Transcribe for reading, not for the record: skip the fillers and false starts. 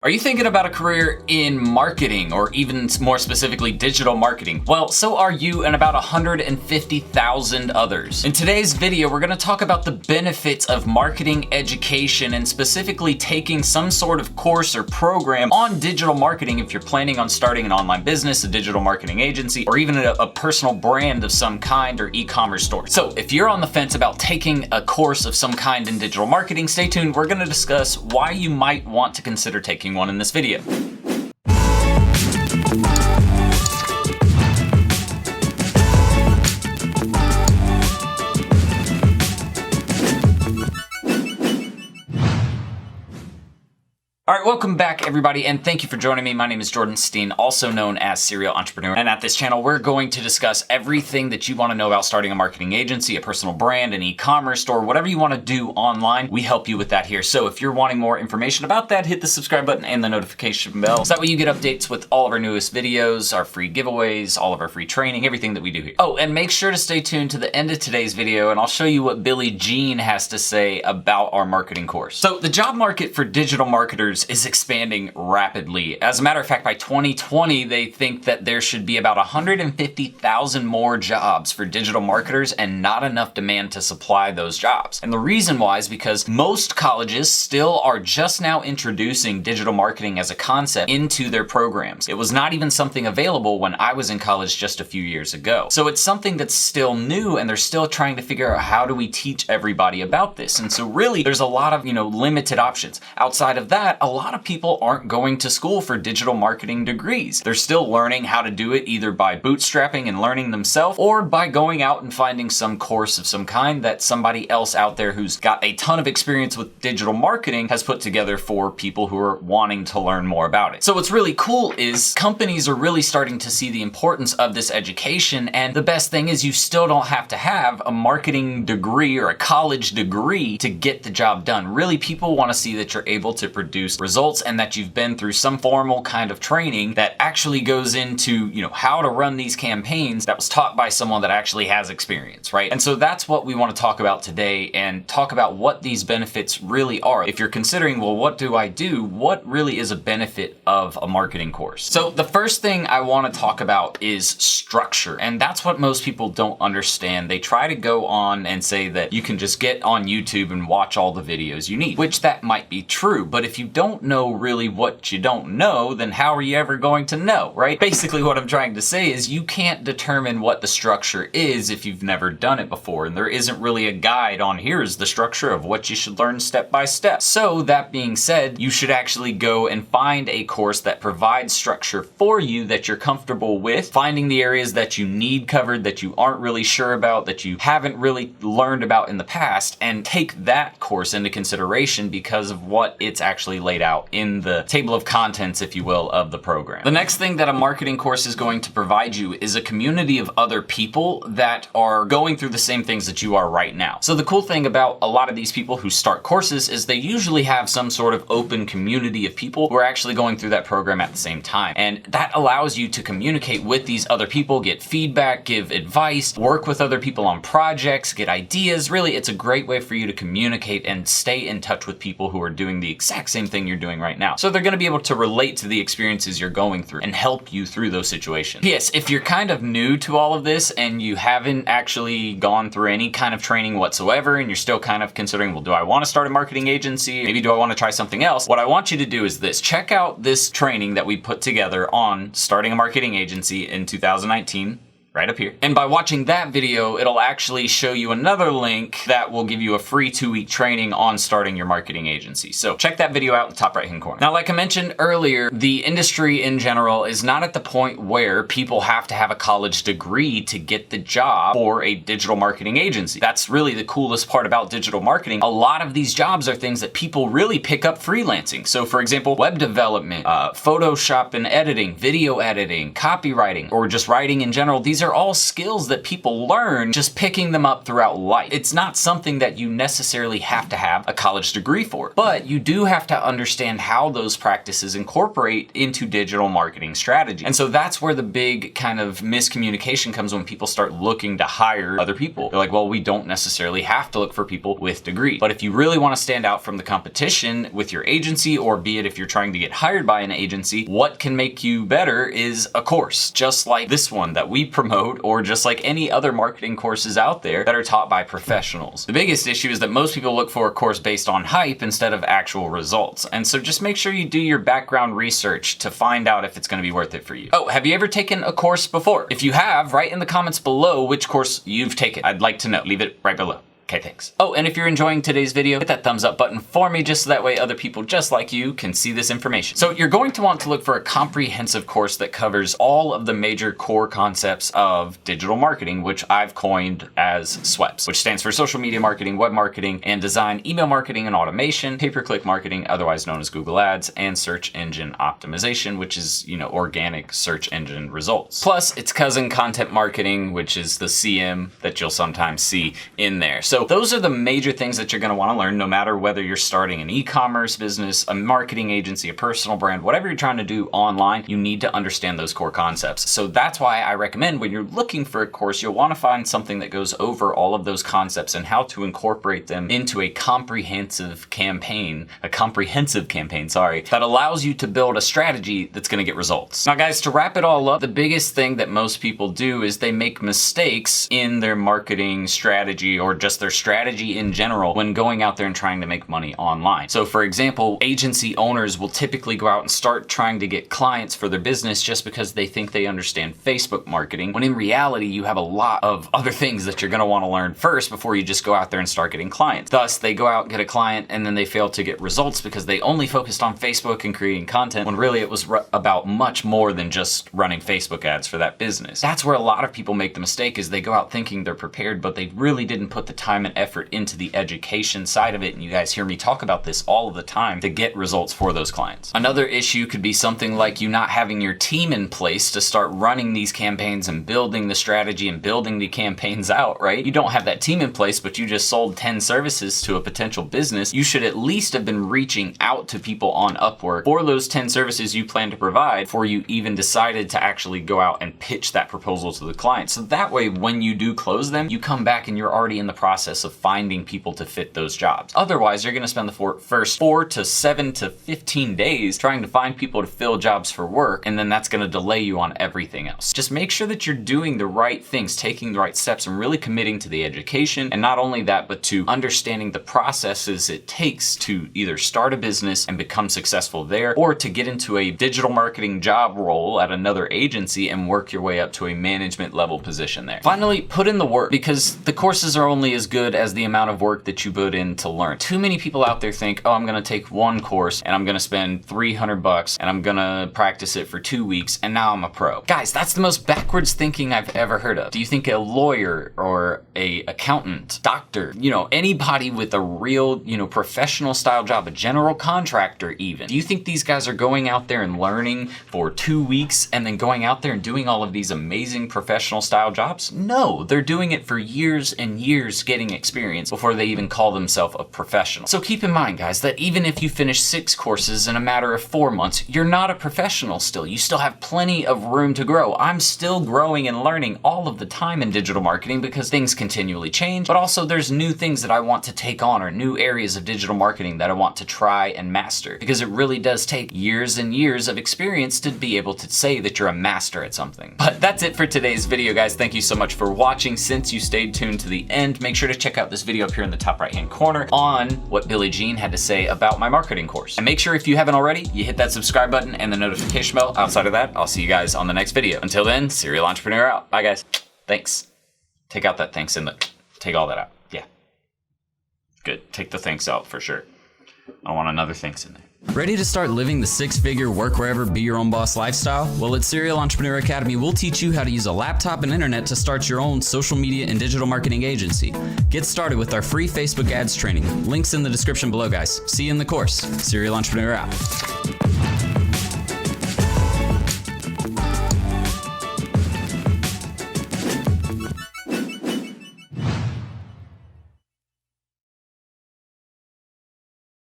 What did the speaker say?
Are you thinking about a career in marketing, or even more specifically digital marketing? Well, so are you and about 150,000 others. In today's video, we're going to talk about the benefits of marketing education and specifically taking some sort of course or program on digital marketing if you're planning on starting an online business, a digital marketing agency, or even a personal brand of some kind or e-commerce store. So if you're on the fence about taking a course of some kind in digital marketing, stay tuned. We're going to discuss why you might want to consider taking one in this video. All right, welcome back everybody, and thank you for joining me. My name is Jordan Steen, also known as Serial Entrepreneur. And at this channel, we're going to discuss everything that you want to know about starting a marketing agency, a personal brand, an e-commerce store, whatever you want to do online. We help you with that here. So if you're wanting more information about that, hit the subscribe button and the notification bell. So that way you get updates with all of our newest videos, our free giveaways, all of our free training, everything that we do here. Oh, and make sure to stay tuned to the end of today's video, and I'll show you what Billie Jean has to say about our marketing course. So the job market for digital marketers is expanding rapidly. As a matter of fact, by 2020, they think that there should be about 150,000 more jobs for digital marketers and not enough demand to supply those jobs. And the reason why is because most colleges still are just now introducing digital marketing as a concept into their programs. It was not even something available when I was in college just a few years ago. So it's something that's still new, and they're still trying to figure out how do we teach everybody about this. And so really there's a lot of, limited options. Outside of that, a lot of people aren't going to school for digital marketing degrees. They're still learning how to do it either by bootstrapping and learning themselves, or by going out and finding some course of some kind that somebody else out there who's got a ton of experience with digital marketing has put together for people who are wanting to learn more about it. So what's really cool is companies are really starting to see the importance of this education, and the best thing is you still don't have to have a marketing degree or a college degree to get the job done. Really, people want to see that you're able to produce results and that you've been through some formal kind of training that actually goes into, how to run these campaigns that was taught by someone that actually has experience, right? And so that's what we want to talk about today, and talk about what these benefits really are. If you're considering, well, what do I do? What really is a benefit of a marketing course? So the first thing I want to talk about is structure. And that's what most people don't understand. They try to go on and say that you can just get on YouTube and watch all the videos you need, which that might be true. But if you don't know really what you don't know, then how are you ever going to know, right? Basically what I'm trying to say is you can't determine what the structure is if you've never done it before, and there isn't really a guide on here's the structure of what you should learn step by step. So that being said, you should actually go and find a course that provides structure for you that you're comfortable with, finding the areas that you need covered, that you aren't really sure about, that you haven't really learned about in the past, and take that course into consideration because of what it's actually laid out in the table of contents, if you will, of the program. The next thing that a marketing course is going to provide you is a community of other people that are going through the same things that you are right now. So the cool thing about a lot of these people who start courses is they usually have some sort of open community of people who are actually going through that program at the same time. And that allows you to communicate with these other people, get feedback, give advice, work with other people on projects, get ideas. Really, it's a great way for you to communicate and stay in touch with people who are doing the exact same thing you're doing right now. So they're going to be able to relate to the experiences you're going through and help you through those situations. Yes, if you're kind of new to all of this and you haven't actually gone through any kind of training whatsoever, and you're still kind of considering, well, do I want to start a marketing agency? Maybe do I want to try something else? What I want you to do is this. Check out this training that we put together on starting a marketing agency in 2019. Right up here. And by watching that video, it'll actually show you another link that will give you a free 2-week training on starting your marketing agency. So check that video out in the top right-hand corner. Now, like I mentioned earlier, the industry in general is not at the point where people have to have a college degree to get the job for a digital marketing agency. That's really the coolest part about digital marketing. A lot of these jobs are things that people really pick up freelancing. So for example, web development, Photoshop and editing, video editing, copywriting, or just writing in general. These are are all skills that people learn just picking them up throughout life. It's not something that you necessarily have to have a college degree for, but you do have to understand how those practices incorporate into digital marketing strategy. And so that's where the big kind of miscommunication comes when people start looking to hire other people. They're like, well, we don't necessarily have to look for people with degrees. But if you really want to stand out from the competition with your agency, or be it if you're trying to get hired by an agency, what can make you better is a course, just like this one that we promote, or just like any other marketing courses out there that are taught by professionals. The biggest issue is that most people look for a course based on hype instead of actual results. And so just make sure you do your background research to find out if it's going to be worth it for you. Oh, have you ever taken a course before? If you have, write in the comments below which course you've taken. I'd like to know. Leave it right below. Okay, thanks. Oh, and if you're enjoying today's video, hit that thumbs up button for me, just so that way other people just like you can see this information. So you're going to want to look for a comprehensive course that covers all of the major core concepts of digital marketing, which I've coined as SWEPs, which stands for social media marketing, web marketing and design, email marketing and automation, pay-per-click marketing, otherwise known as Google Ads, and search engine optimization, which is, organic search engine results. Plus its cousin, content marketing, which is the CM that you'll sometimes see in there. So those are the major things that you're going to want to learn, no matter whether you're starting an e-commerce business, a marketing agency, a personal brand, whatever you're trying to do online, you need to understand those core concepts. So that's why I recommend when you're looking for a course, you'll want to find something that goes over all of those concepts and how to incorporate them into a comprehensive campaign, that allows you to build a strategy that's going to get results. Now guys, to wrap it all up, the biggest thing that most people do is they make mistakes in their marketing strategy, or just their strategy in general, when going out there and trying to make money online. So for example, agency owners will typically go out and start trying to get clients for their business just because they think they understand Facebook marketing, when in reality, you have a lot of other things that you're going to want to learn first before you just go out there and start getting clients. Thus, they go out and get a client and then they fail to get results because they only focused on Facebook and creating content, when really it was about much more than just running Facebook ads for that business. That's where a lot of people make the mistake, is they go out thinking they're prepared, but they really didn't put the time and effort into the education side of it, and you guys hear me talk about this all of the time, to get results for those clients. Another issue could be something like you not having your team in place to start running these campaigns and building the strategy and building the campaigns out, right? You don't have that team in place, but you just sold 10 services to a potential business. You should at least have been reaching out to people on Upwork for those 10 services you plan to provide before you even decided to actually go out and pitch that proposal to the client. So that way, when you do close them, you come back and you're already in the process of finding people to fit those jobs. Otherwise, you're going to spend the first 4 to 7 to 15 days trying to find people to fill jobs for work, and then that's going to delay you on everything else. Just make sure that you're doing the right things, taking the right steps, and really committing to the education. And not only that, but to understanding the processes it takes to either start a business and become successful there, or to get into a digital marketing job role at another agency and work your way up to a management level position there. Finally, put in the work, because the courses are only as good as the amount of work that you put in to learn. Too many people out there think, oh, I'm gonna take one course and I'm gonna spend $300 and I'm gonna practice it for 2 weeks and now I'm a pro. Guys, that's the most backwards thinking I've ever heard of. Do you think a lawyer or a accountant, doctor, anybody with a real, professional style job, a general contractor even, do you think these guys are going out there and learning for 2 weeks and then going out there and doing all of these amazing professional style jobs? No, they're doing it for years and years, getting experience before they even call themselves a professional. So keep in mind, guys, that even if you finish 6 courses in a matter of 4 months, you're not a professional still. You still have plenty of room to grow. I'm still growing and learning all of the time in digital marketing because things continually change, but also there's new things that I want to take on, or new areas of digital marketing that I want to try and master, because it really does take years and years of experience to be able to say that you're a master at something. But that's it for today's video, guys. Thank you so much for watching. Since you stayed tuned to the end, make sure to check out this video up here in the top right hand corner on what Billie Jean had to say about my marketing course. And make sure, if you haven't already, you hit that subscribe button and the notification bell. Outside of that, I'll see you guys on the next video. Until then, Serial Entrepreneur out. Bye, guys. Thanks. Take out that thanks in the... Take all that out. Yeah. Good. Take the thanks out for sure. I don't want another thanks in there. Ready to start living the 6-figure work wherever, be your own boss lifestyle? Well, at Serial Entrepreneur Academy, we'll teach you how to use a laptop and internet to start your own social media and digital marketing agency. Get started with our free Facebook ads training. Links in the description below, guys. See you in the course. Serial Entrepreneur out.